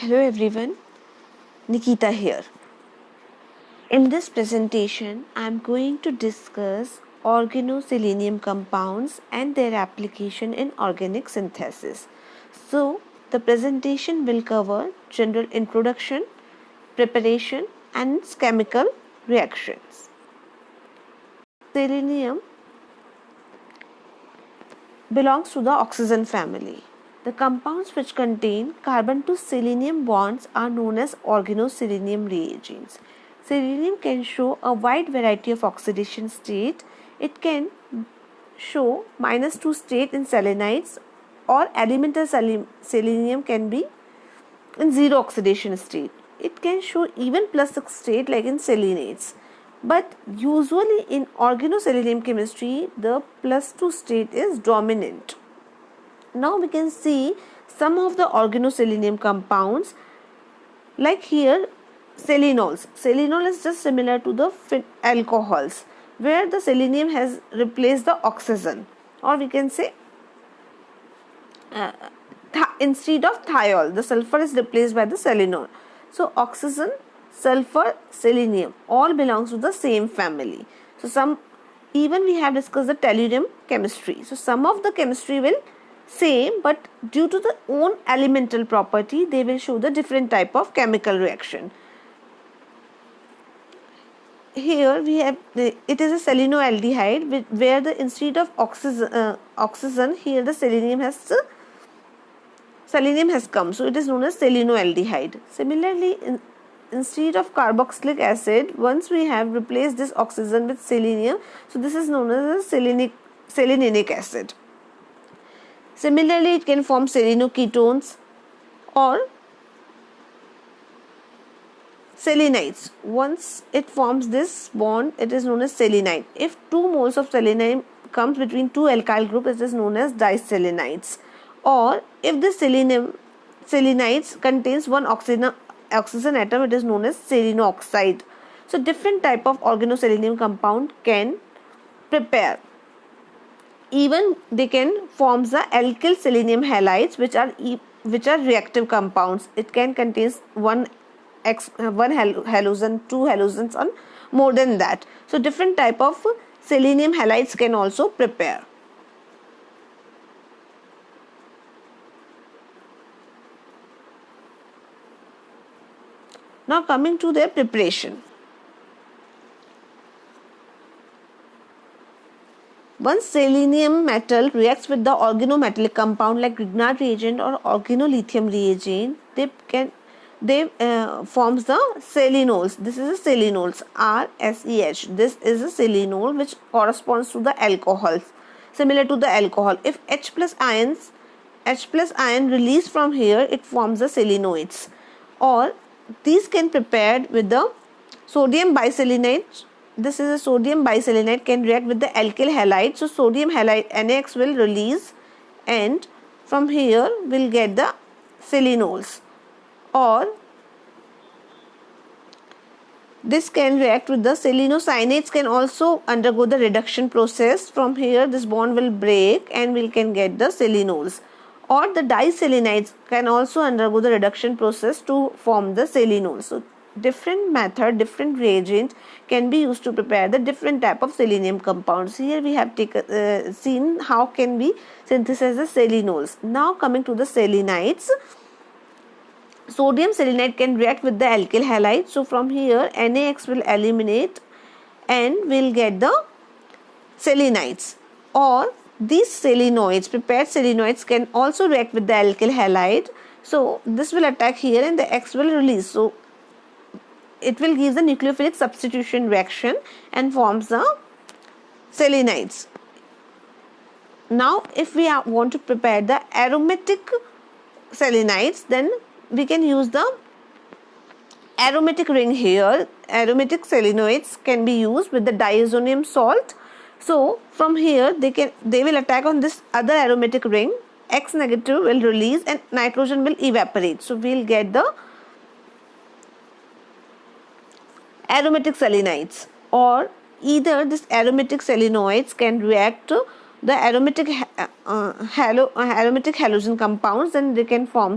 Hello everyone, Nikita here. In this presentation, I am going to discuss organoselenium compounds and their application in organic synthesis. So, the presentation will cover general introduction, preparation and chemical reactions. Selenium belongs to the oxygen family. The compounds which contain carbon to selenium bonds are known as organoselenium reagents. Selenium can show a wide variety of oxidation state. It can show -2 state in selenites, or elemental selenium can be in zero oxidation state. It can show even +6 state like in selenates. But usually in organoselenium chemistry, the +2 state is dominant. Now we can see some of the organoselenium compounds, like here selenols. Selenol is just similar to the alcohols, where the selenium has replaced the oxygen, or we can say instead of thiol, the sulfur is replaced by the selenol. So oxygen, sulfur, selenium all belongs to the same family. So even we have discussed the tellurium chemistry. So some of the chemistry will same, but due to the own elemental property, they will show the different type of chemical reaction. Here we have it is a selenoaldehyde, where the instead of oxygen, here the selenium has come, so it is known as selenoaldehyde. Similarly, instead of carboxylic acid, once we have replaced this oxygen with selenium, so this is known as a selenic acid. Similarly, it can form selenoketones or selenites. Once it forms this bond, it is known as selenite. If 2 moles of selenium comes between 2 alkyl groups, it is known as diselenites. Or if the selenites contains one oxygen atom, it is known as selenooxide. So different type of organoselenium compound can prepare. Even they can form the alkyl selenium halides, which are reactive compounds. It can contain one halogen, 2 halogens, and more than that. So different type of selenium halides can also prepare. Now coming to their preparation. Once selenium metal reacts with the organometallic compound like Grignard reagent or organolithium reagent, they forms the selenols. This is a selenols, RSEH. This is a selenol which corresponds to the alcohols, similar to the alcohol. If H plus ion released from here, it forms the selenoids. Or these can prepared with the sodium biselenate. This is a sodium biselenate can react with the alkyl halide. So sodium halide NaX will release, and from here we'll get the selenols. Or this can react with the selenocyanates, can also undergo the reduction process. From here this bond will break and we can get the selenols. Or the diselenides can also undergo the reduction process to form the selenols. So different method, different reagent can be used to prepare the different type of selenium compounds. Here we have seen how can we synthesize the selenols. Now coming to the selenites. Sodium selenite can react with the alkyl halide. So from here NaX will eliminate and we'll get the selenites. Or these selenoids, prepared selenoids, can also react with the alkyl halide. So this will attack here and the X will release. So it will give the nucleophilic substitution reaction and forms the selenites. Now if we want to prepare the aromatic selenites, then we can use the aromatic ring here. Aromatic selenoids can be used with the diazonium salt. So from here they will attack on this other aromatic ring. X negative will release and nitrogen will evaporate. So we'll get the aromatic selenites. Or either this aromatic selenoids can react the aromatic aromatic halogen compounds, then they can form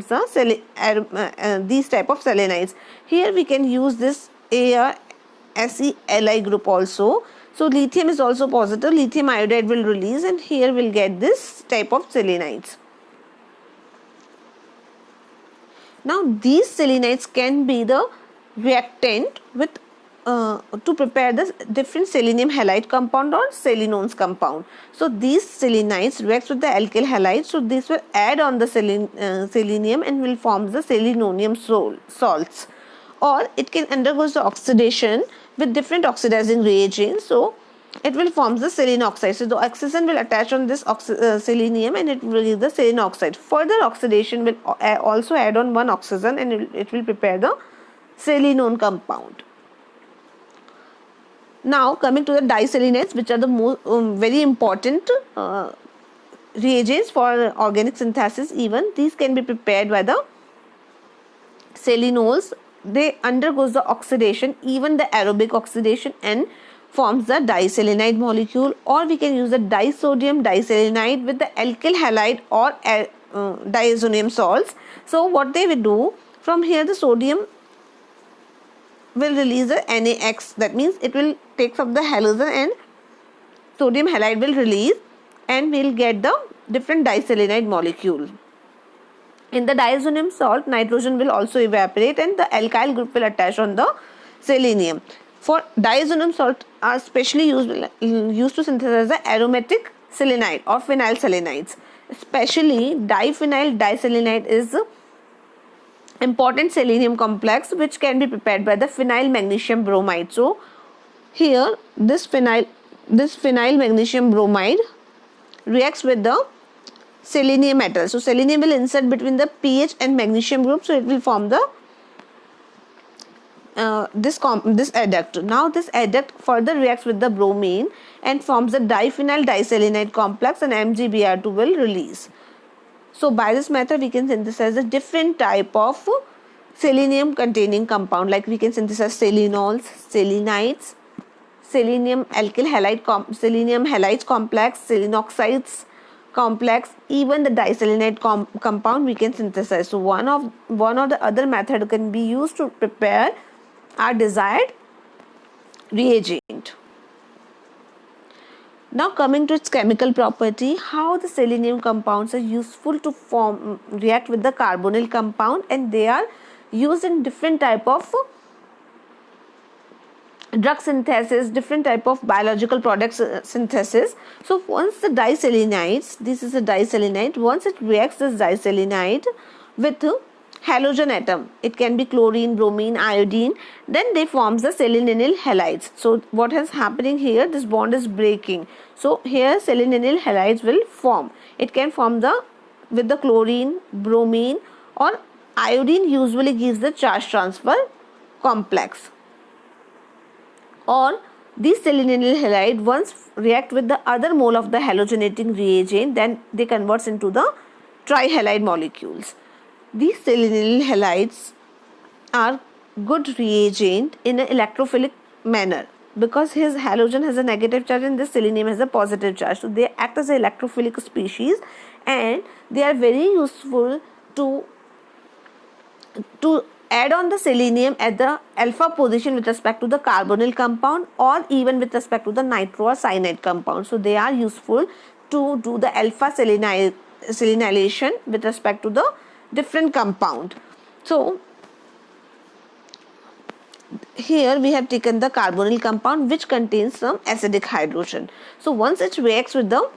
these type of selenides. Here we can use this AR-SeLi group also. So lithium is also positive, lithium iodide will release, and here we'll get this type of selenides. Now these selenides can be the reactant with to prepare the different selenium halide compound or selenones compound. So these selenides reacts with the alkyl halide. So this will add on the selenium and will form the selenonium salts. Or it can undergo the oxidation with different oxidizing reagents. So it will form the selenoxide. So the oxygen will attach on this selenium and it will give the selenoxide. Further oxidation will also add on one oxygen and it will prepare the selenone compound. Now coming to the diselenides, which are the most very important reagents for organic synthesis. Even these can be prepared by the selenols. They undergoes the oxidation, even the aerobic oxidation, and forms the diselenide molecule. Or we can use the disodium diselenide with the alkyl halide or diazonium salts. So what they will do, from here the sodium will release the NaX. That means it will take up the halogen and sodium halide will release, and we'll get the different diselenide molecule. In the diazonium salt, nitrogen will also evaporate and the alkyl group will attach on the selenium. For diazonium salt are specially used to synthesize the aromatic selenide or phenyl selenides. Especially diphenyl diselenide is important selenium complex which can be prepared by the phenyl magnesium bromide. So here this phenyl magnesium bromide reacts with the selenium metal. So selenium will insert between the pH and magnesium group, so it will form the this adduct. Now this adduct further reacts with the bromine and forms the diphenyl diselenide complex, and MgBr2 will release. So by this method we can synthesize a different type of selenium containing compound, like we can synthesize selenols, selenides, selenium alkyl halide selenium halides complex, selenoxides complex, even the diselenide compound we can synthesize. So one or the other method can be used to prepare our desired reagent. Now coming to its chemical property, how the selenium compounds are useful to react with the carbonyl compound, and they are used in different type of drug synthesis, different type of biological products synthesis. So once the diselenides, this is a diselenide, once it reacts this diselenide with halogen atom, it can be chlorine, bromine, iodine, then they forms the selenyl halides. So what is happening here, this bond is breaking. So here selenyl halides will form. It can form with the chlorine, bromine, or iodine usually gives the charge transfer complex. Or these selenyl halide once react with the other mole of the halogenating reagent, then they converts into the trihalide molecules. These selenyl halides are good reagent in an electrophilic manner, because his halogen has a negative charge and this selenium has a positive charge. So they act as an electrophilic species, and they are very useful to add on the selenium at the alpha position with respect to the carbonyl compound, or even with respect to the nitro or cyanide compound. So they are useful to do the alpha selenylation with respect to the different compound. So here we have taken the carbonyl compound which contains some acidic hydrogen. So once it reacts with the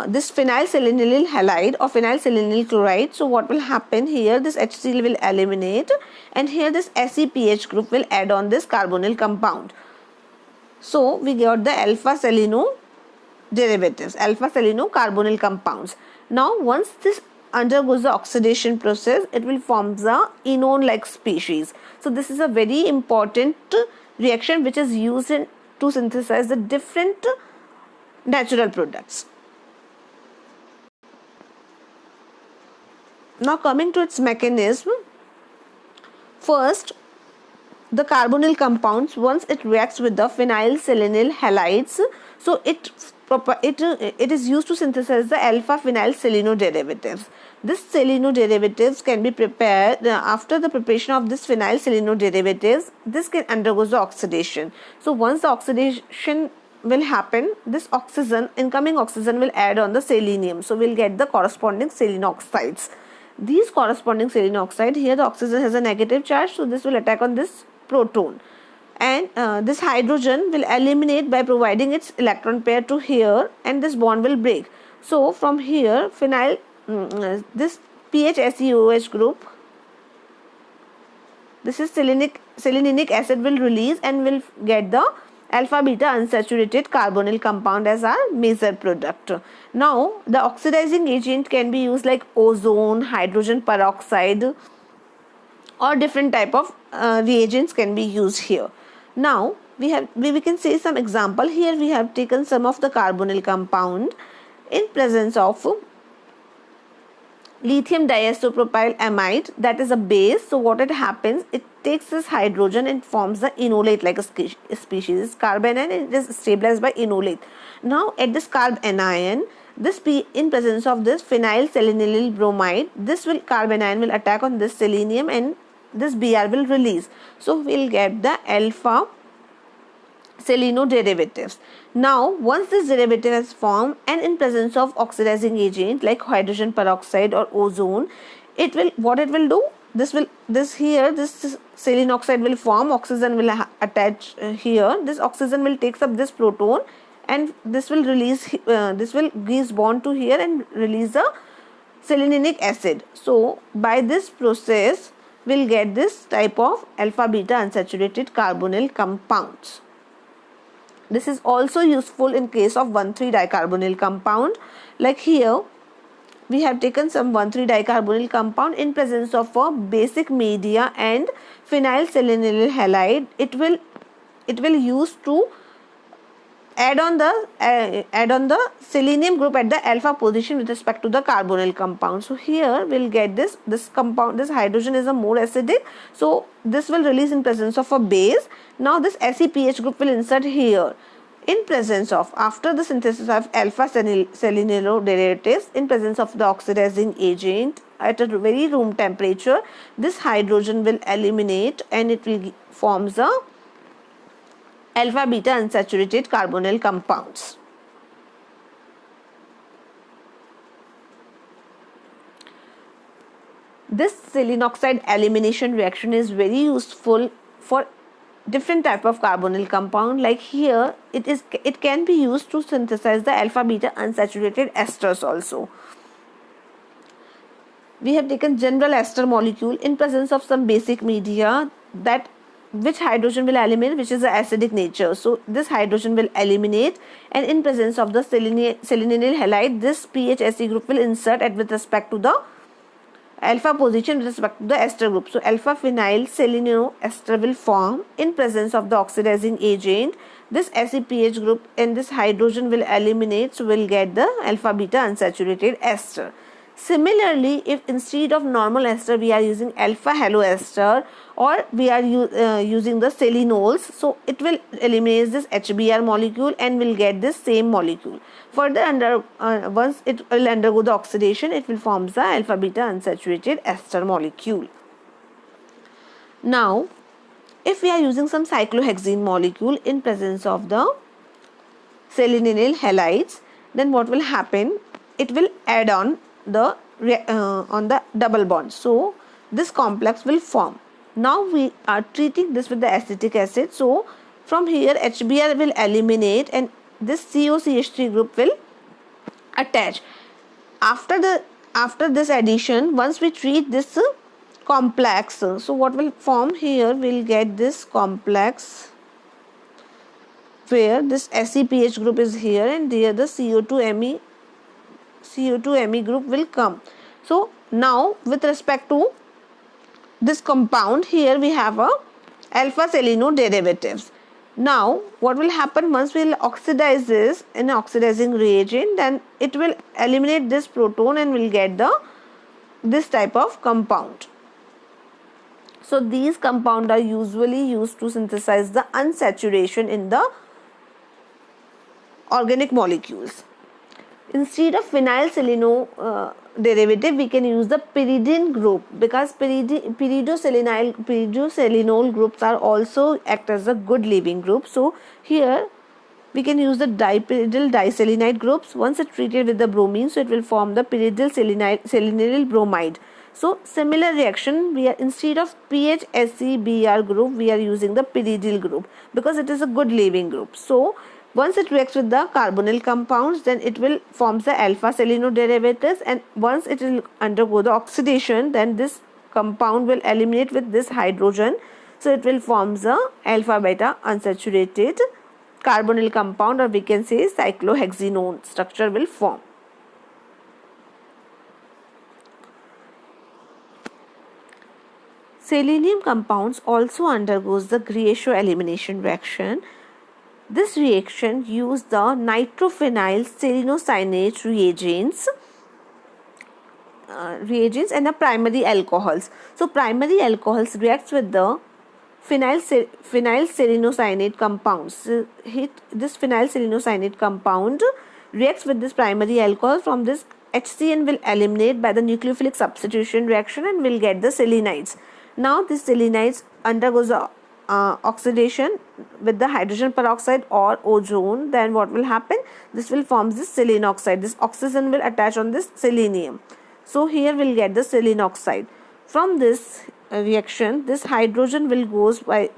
this phenylselenyl halide or phenylselenyl chloride, so what will happen here, this HCl will eliminate, and here this SEPH group will add on this carbonyl compound. So we got the alpha seleno derivatives, alpha seleno carbonyl compounds. Now once this undergoes the oxidation process, it will form the enone like species. So this is a very important reaction which is used to synthesize the different natural products. Now coming to its mechanism, first the carbonyl compounds, once it reacts with the phenylselenyl halides, So it is used to synthesize the alpha phenyl seleno derivatives. This seleno derivatives can be prepared after the preparation of this phenyl seleno derivatives. This can undergo the oxidation. So once the oxidation will happen, this oxygen, incoming oxygen, will add on the selenium. So we'll get the corresponding selenoxides. These corresponding selenoxide, here the oxygen has a negative charge, so this will attack on this proton, and this hydrogen will eliminate by providing its electron pair to here, and this bond will break. So from here phenyl, this PHSeOH group, this is selenic acid, will release and will get the alpha beta unsaturated carbonyl compound as our major product. Now the oxidizing agent can be used like ozone, hydrogen peroxide, or different type of reagents can be used here. Now we can say some example. Here we have taken some of the carbonyl compound in presence of lithium diisopropyl amide, that is a base. So what it happens, it takes this hydrogen and forms the enolate like a species, carbanion, and it is stabilized by enolate. Now at this carbanion, this in presence of this phenyl selenyl bromide, this carbanion will attack on this selenium and this Br will release. So we'll get the alpha seleno derivatives. Now once this derivative has formed and in presence of oxidizing agent like hydrogen peroxide or ozone, it will do, this selenoxide will form, oxygen will attach here, this oxygen will takes up this proton and this will release, this will gives bond to here and release the selenic acid. So by this process we'll get this type of alpha beta unsaturated carbonyl compounds. This is also useful in case of 1,3-dicarbonyl compound. Like here, we have taken some 1,3-dicarbonyl compound in presence of a basic media and phenyl selenyl halide. It will use to add on the selenium group at the alpha position with respect to the carbonyl compound. So here we'll get this compound, this hydrogen is a more acidic, so this will release in presence of a base. Now this ACPH group will insert here in presence of, after the synthesis of alpha selenyl derivatives, in presence of the oxidizing agent at a very room temperature, this hydrogen will eliminate and it will form the alpha beta unsaturated carbonyl compounds. This selenoxide elimination reaction is very useful for different type of carbonyl compound. Like here it can be used to synthesize the alpha beta unsaturated esters also. We have taken general ester molecule in presence of some basic media, that which hydrogen will eliminate, which is the acidic nature. So this hydrogen will eliminate and in presence of the selenyl halide, this PHSE group will insert at with respect to the alpha position with respect to the ester group. So alpha phenyl seleno ester will form in presence of the oxidizing agent. This ACPH group and this hydrogen will eliminate, so we'll get the alpha beta unsaturated ester. Similarly, if instead of normal ester we are using alpha haloester or we are using the selenols, so it will eliminate this HBr molecule and will get this same molecule. Further, once it will undergo the oxidation, it will form the alpha beta unsaturated ester molecule. Now, if we are using some cyclohexene molecule in presence of the selenyl halides, then what will happen? It will add on the double bond. So this complex will form. Now we are treating this with the acetic acid. So from here HBr will eliminate and this COCH3 group will attach. After this addition, once we treat this complex, so what will form here? We'll get this complex where this ACPH group is here and there the CO2Me group will come. So now with respect to this compound, here we have a alpha seleno derivatives. Now what will happen, once we will oxidize this in an oxidizing reagent, then it will eliminate this proton and will get this type of compound. So these compounds are usually used to synthesize the unsaturation in the organic molecules. Instead of phenyl seleno derivative, we can use the pyridine group, because pyridoselenol groups are also act as a good leaving group. So here we can use the dipyridyl diselenide groups. Once it's treated with the bromine, so it will form the pyridyl selenyl bromide. So similar reaction, we are, instead of PHSeBr group, we are using the pyridyl group because it is a good leaving group. So once it reacts with the carbonyl compounds, then it will form the alpha seleno derivatives, and once it will undergo the oxidation, then this compound will eliminate with this hydrogen. So it will form the alpha beta unsaturated carbonyl compound, or we can say cyclohexenone structure will form. Selenium compounds also undergoes the Gréchaux elimination reaction. This reaction uses the nitrophenyl selenosynate reagents and the primary alcohols. So primary alcohols reacts with the phenyl selenosynate compounds. This phenyl selenosynate compound reacts with this primary alcohol. From this, HCN will eliminate by the nucleophilic substitution reaction and will get the selenides. Now this selenides undergoes oxidation with the hydrogen peroxide or ozone. Then what will happen? This will form this selenoxide. This oxygen will attach on this selenium. So here we'll get the selenoxide. From this reaction, this hydrogen will goes by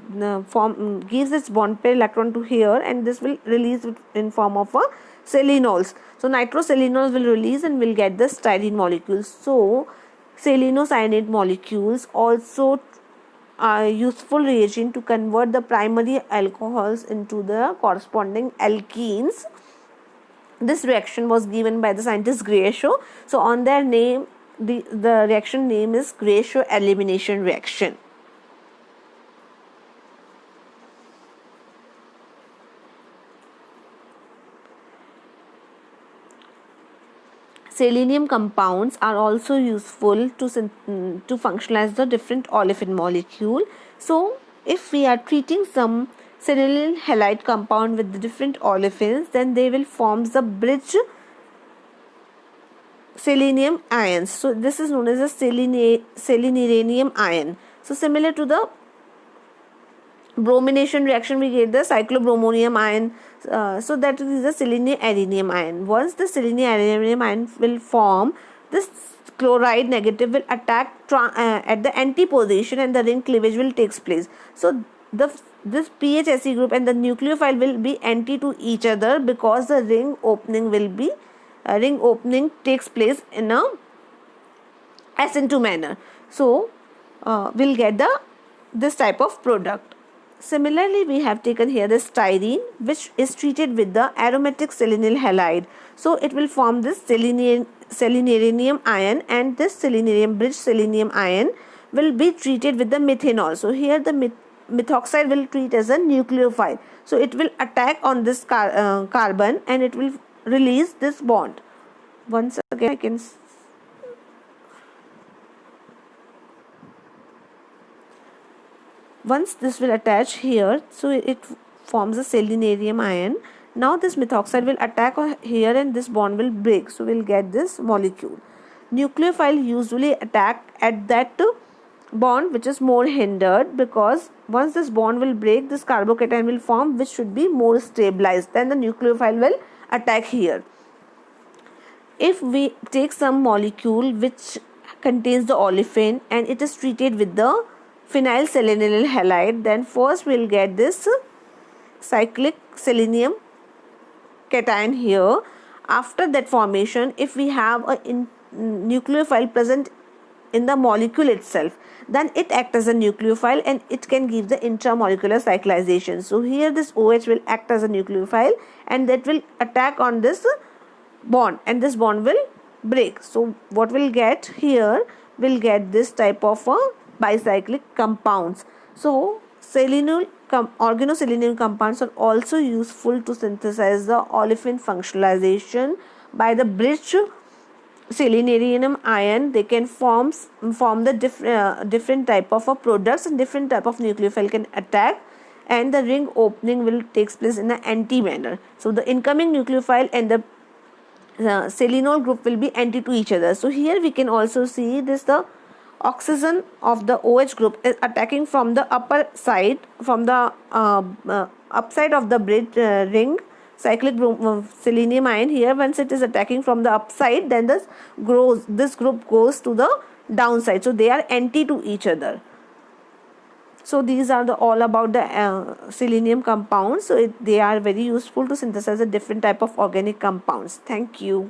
gives its bond pair electron to here, and this will release it in form of a selenols. So nitroselenols will release and will get the styrene molecules. So selenosynate molecules also are useful reagent to convert the primary alcohols into the corresponding alkenes. This reaction was given by the scientist Gréchaux. So on their name, the reaction name is Gréchaux elimination reaction. Selenium compounds are also useful to functionalize the different olefin molecule. So if we are treating some selenium halide compound with the different olefins, then they will form the bridge selenium ions. So this is known as a seleniranium ion. So similar to the bromination reaction, we get the cyclobromonium ion. So that is the selenium ion. Once the selenium ion will form, this chloride negative will attack at the anti position, and the ring cleavage will takes place. So this PHSE group and the nucleophile will be anti to each other, because the ring opening takes place in a SN2 manner. So we'll get this type of product. Similarly, we have taken here the styrene, which is treated with the aromatic selenyl halide. So it will form this seleniranium ion, and this selenirium bridge selenium ion will be treated with the methanol. So here the methoxide will treat as a nucleophile. So it will attack on this carbon, and it will release this bond. Once again, I can once this will attach here, so it forms a selenirium ion. Now this methoxide will attack here, and this bond will break. So we'll get this molecule. Nucleophile usually attack at that bond which is more hindered, because once this bond will break, this carbocation will form, which should be more stabilized. Then the nucleophile will attack here. If we take some molecule which contains the olefin and it is treated with the phenyl selenyl halide, then first we'll get this cyclic selenium cation here. After that formation, if we have a nucleophile present in the molecule itself, then it acts as a nucleophile and it can give the intramolecular cyclization. So here this OH will act as a nucleophile, and that will attack on this bond, and this bond will break. So what we'll get here, we'll get this type of bicyclic compounds. So organoselenium compounds are also useful to synthesize the olefin functionalization by the bridge selenirium ion. They can form the different type of products, and different type of nucleophile can attack and the ring opening will takes place in an anti manner. So the incoming nucleophile and the selenol group will be anti to each other. So here we can also see this, the oxygen of the OH group is attacking from the upper side, from the upside of the bridge ring cyclic selenium ion. Here once it is attacking from the upside, then this group goes to the downside, so they are anti to each other. So these are the all about the selenium compounds. So they are very useful to synthesize a different type of organic compounds. Thank you.